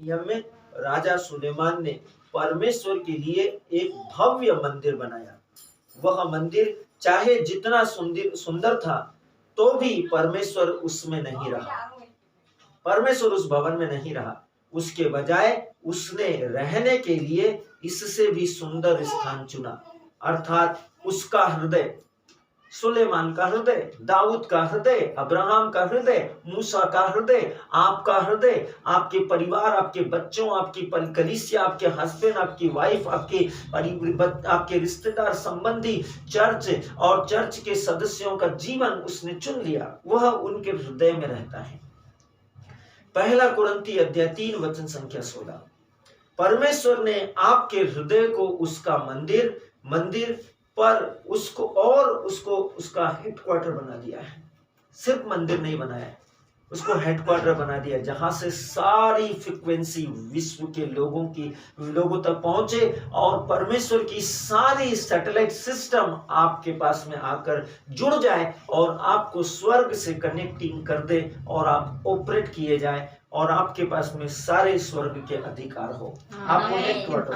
में राजा सुलेमान ने परमेश्वर के लिए एक भव्य मंदिर बनाया। वह मंदिर चाहे जितना सुंदर था तो भी परमेश्वर उसमें नहीं रहा। परमेश्वर उस भवन में नहीं रहा। उसके बजाय उसने रहने के लिए इससे भी सुंदर स्थान चुना, अर्थात उसका हृदय, सुलेमान का हृदय, दाऊद का हृदय, अब्राहम का हृदय, मूसा का हृदय, आपका हृदय, आपके परिवार, आपके बच्चों, आपकी कलीसिया, आपके हस्बैंड, आपकी वाइफ, आपके रिश्तेदार, संबंधी, चर्च और चर्च के सदस्यों का जीवन उसने चुन लिया। वह उनके हृदय में रहता है। पहला कुरिन्थी अध्याय 3 वचन संख्या 16। परमेश्वर ने आपके हृदय को उसका मंदिर पर उसका हेडक्वार्टर बना दिया है। सिर्फ मंदिर नहीं बनाया है, उसको हेडक्वार्टर बना दिया, जहां से सारी फ्रीक्वेंसी विश्व के लोगों तक पहुंचे और परमेश्वर की सारी सैटेलाइट सिस्टम आपके पास में आकर जुड़ जाए और आपको स्वर्ग से कनेक्टिंग कर दे और आप ऑपरेट किए जाए और आपके पास में सारे स्वर्ग के अधिकार हो। आपको हेडक्वार्टर,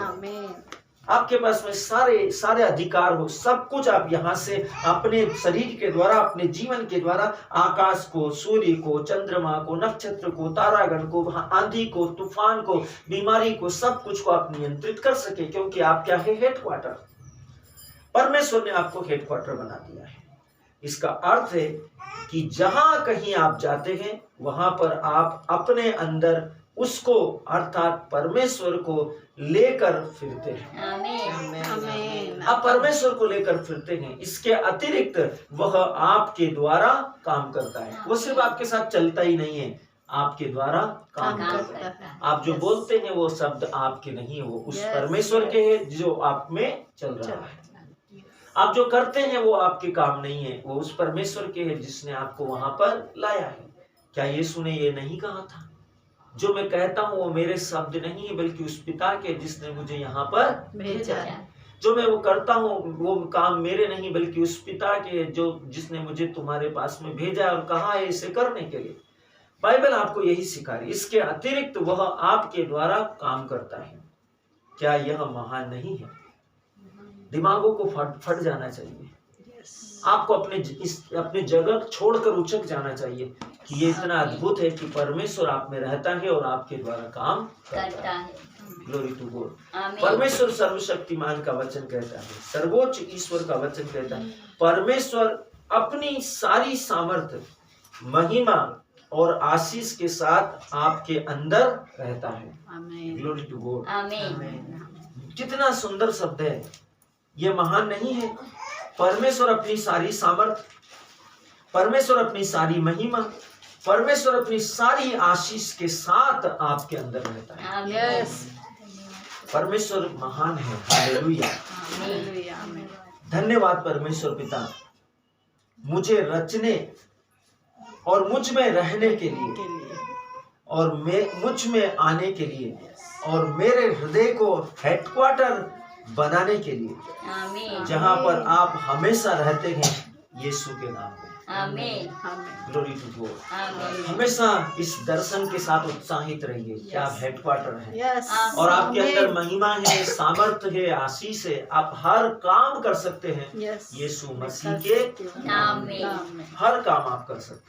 आपके पास में सारे अधिकार हो, सब कुछ आप यहाँ से अपने शरीर के द्वारा, अपने जीवन के द्वारा आकाश को, सूर्य को, चंद्रमा को, नक्षत्र को, तारागण को, आंधी को, तूफान को, बीमारी को, सब कुछ को आप नियंत्रित कर सके, क्योंकि आप क्या है? हेडक्वार्टर। परमेश्वर ने आपको हेडक्वार्टर बना दिया है। इसका अर्थ है कि जहां कहीं आप जाते हैं वहां पर आप अपने अंदर उसको, अर्थात परमेश्वर को लेकर फिरते हैं। आमीन। आप परमेश्वर को लेकर फिरते हैं। इसके अतिरिक्त वह आपके द्वारा काम करता है। वो सिर्फ आपके साथ चलता ही नहीं है, आपके द्वारा काम करता है। आप जो बोलते हैं वो शब्द आपके नहीं, वो उस परमेश्वर के हैं जो आप में चल रहा है। आप जो करते हैं वो आपके काम नहीं है, वो उस परमेश्वर के हैं जिसने आपको वहां पर लाया है। क्या यीशु ने ये नहीं कहा था? जो मैं कहता हूँ वो मेरे शब्द नहीं है, बल्कि उस पिता के जिसने मुझे यहाँ पर भेजा है। जो मैं वो करता हूँ वो काम मेरे नहीं, बल्कि उस पिता के जो जिसने मुझे तुम्हारे पास में भेजा और कहा है इसे करने के लिए। बाइबल आपको यही सिखा रही है। इसके अतिरिक्त वह आपके द्वारा काम करता है। क्या यह महान नहीं है? दिमागों को फट जाना चाहिए। आपको अपने जगह छोड़कर उचक जाना चाहिए कि ये इतना अद्भुत है कि परमेश्वर आप में रहता है और आपके द्वारा काम करता है। Glory to God. परमेश्वर सर्वशक्तिमान का वचन कहता है, सर्वोच्च ईश्वर का वचन कहता है, परमेश्वर अपनी सारी सामर्थ्य, महिमा और आशीष के साथ आपके अंदर रहता है। Glory to God. कितना सुंदर शब्द है ये! महान नहीं है? परमेश्वर अपनी सारी सामर्थ, परमेश्वर अपनी सारी महिमा, परमेश्वर अपनी सारी आशीष के साथ आपके अंदर रहता है। परमेश्वर महान है। हालेलुया। धन्यवाद परमेश्वर पिता, मुझे रचने और मुझ में रहने के लिए और मुझ में आने के लिए और मेरे हृदय को हेडक्वार्टर बनाने के लिए, जहां पर आप हमेशा रहते हैं, यीशु के नाम में। आमीन। Glory to God. हमेशा इस दर्शन के साथ उत्साहित रहिए कि आप हेडक्वार्टर हैं और आपके अंदर महिमा है, सामर्थ्य है, आशीष है। आप हर काम कर सकते हैं यीशु मसीह के नाम में। हर काम आप कर सकते हैं।